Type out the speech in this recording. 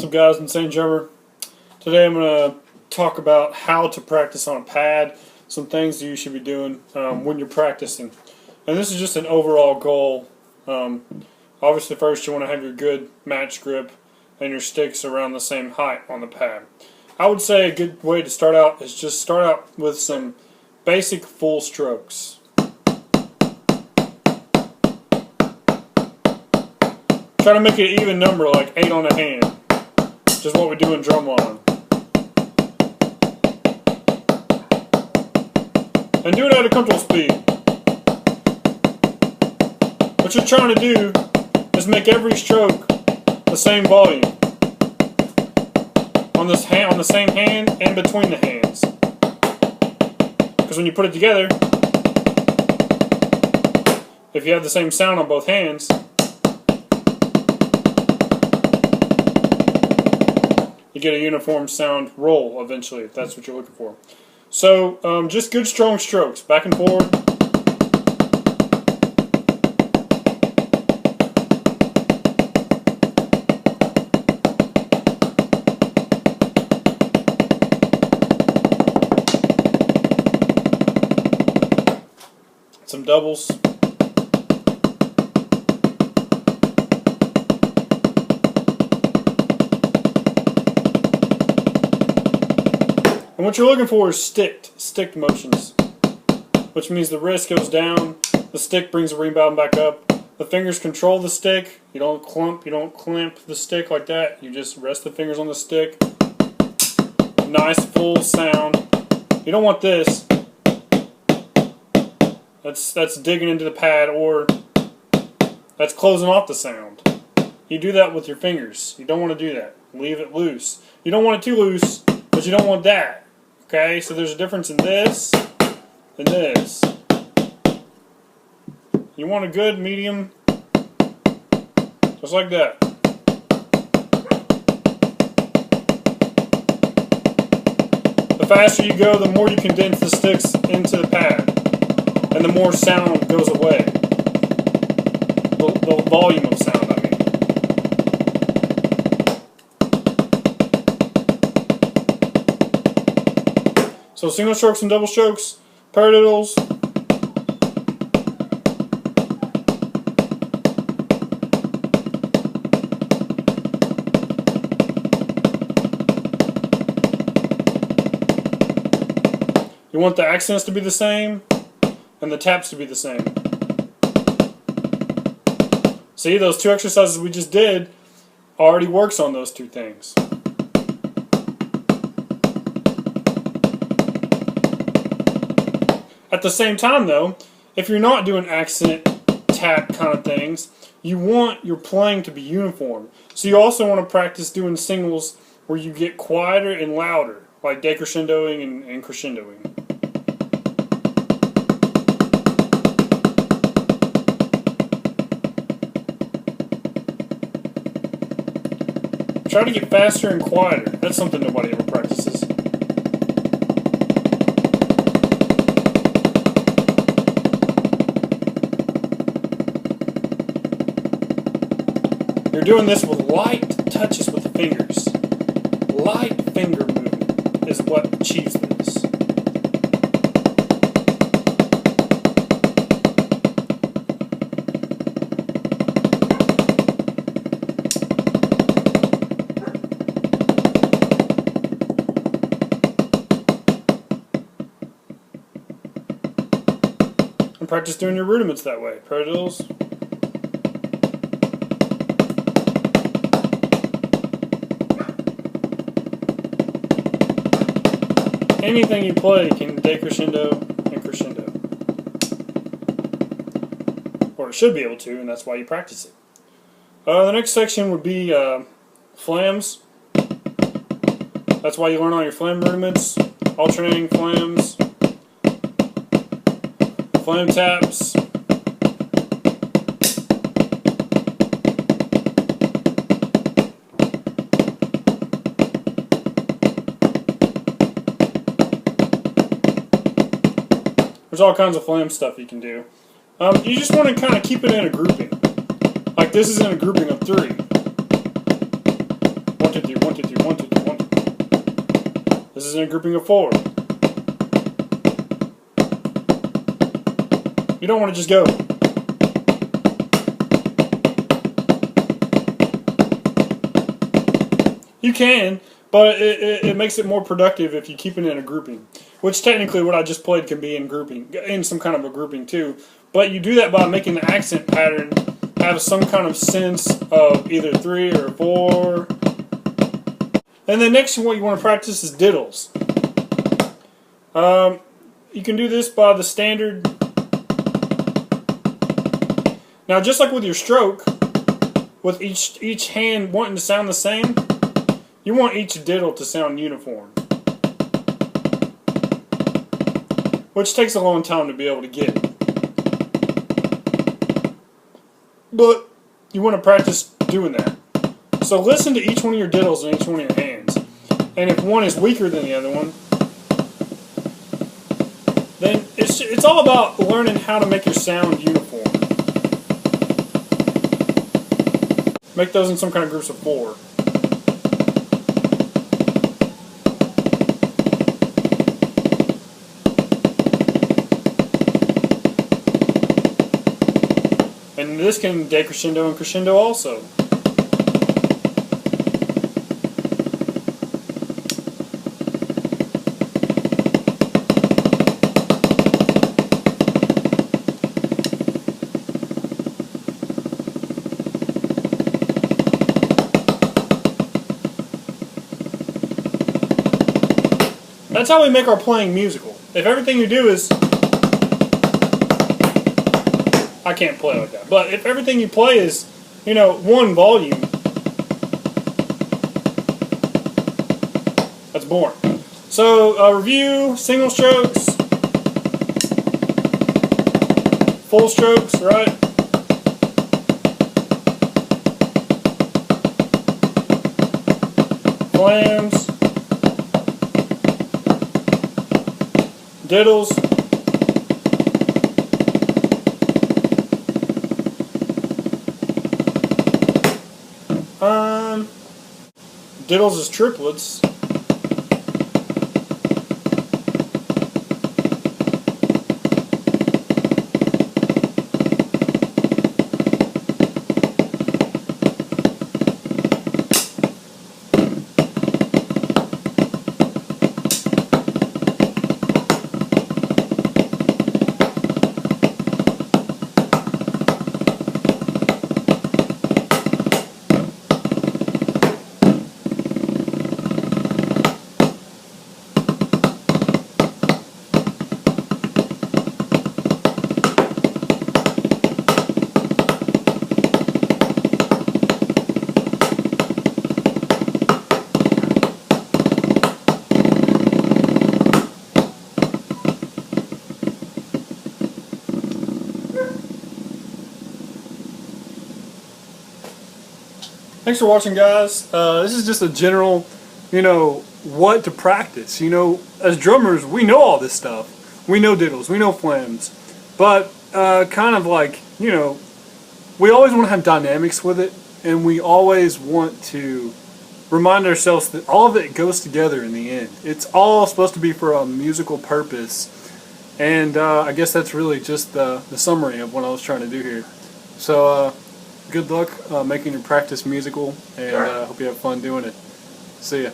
What's up, guys? INSANEDRUMMER. Today I'm going to talk about how to practice on a pad, some things that you should be doing when you're practicing. And this is just an overall goal. Obviously, first you want to have your good match grip and your sticks around the same height on the pad. I would say a good way to start out is just start out with some basic full strokes. Try to make it an even number, like 8 on a hand. Just what we do in drumline. And do it at a comfortable speed. What you're trying to do is make every stroke the same volume. On the same hand and between the hands. Because when you put it together, if you have the same sound on both hands, you get a uniform sound roll eventually, if that's what you're looking for. So, just good strong strokes, back and forward. Some doubles. And what you're looking for is stick motions, which means the wrist goes down, the stick brings the rebound back up, the fingers control the stick, you don't clamp the stick like that, you just rest the fingers on the stick. Nice full sound. You don't want this. That's digging into the pad, or that's closing off the sound. You do that with your fingers. You don't want to do that. Leave it loose. You don't want it too loose, but you don't want that. Okay, so there's a difference in this and this. You want a good medium, just like that. The faster you go, the more you condense the sticks into the pad, and the more sound goes away. The volume of sound, I mean. So single strokes and double strokes, paradiddles. You want the accents to be the same and the taps to be the same. See, those two exercises we just did already works on those two things. At the same time, though, if you're not doing accent, tap kind of things, you want your playing to be uniform. So you also want to practice doing singles where you get quieter and louder, like decrescendoing and crescendoing. Try to get faster and quieter. That's something nobody ever practices. You're doing this with light touches with the fingers. Light finger movement is what achieves this. And practice doing your rudiments that way. Paradiddles. Anything you play can decrescendo and crescendo. Or it should be able to, and that's why you practice it. The next section would be flams. That's why you learn all your flam rudiments, alternating flams, flam taps. There's all kinds of flam stuff you can do. You just want to kind of keep it in a grouping. Like this is in a grouping of 3. 1, 2, 3, is in a grouping of 4. You don't want to just go. You can, but it makes it more productive if you keep it in a grouping. Which technically what I just played can be in grouping, in some kind of a grouping too. But you do that by making the accent pattern have some kind of sense of either 3 or 4. And then next what you want to practice is diddles. You can do this by the standard. Now just like with your stroke, with each hand wanting to sound the same, you want each diddle to sound uniform. Which takes a long time to be able to get. But you want to practice doing that. So listen to each one of your diddles in each one of your hands. And if one is weaker than the other one, then it's all about learning how to make your sound uniform. Make those in some kind of groups of 4. And this can decrescendo and crescendo also. That's how we make our playing musical. If everything you do is... I can't play like that. But if everything you play is, one volume, that's boring. So, review, single strokes, full strokes, right? Flams, diddles, diddles is triplets. Thanks for watching, guys. This is just a general, what to practice. As drummers, we know all this stuff. We know diddles, we know flams. But kind of like, we always want to have dynamics with it. And we always want to remind ourselves that all of it goes together in the end. It's all supposed to be for a musical purpose. And I guess that's really just the summary of what I was trying to do here. So, good luck making your practice musical, and hope you have fun doing it. See ya.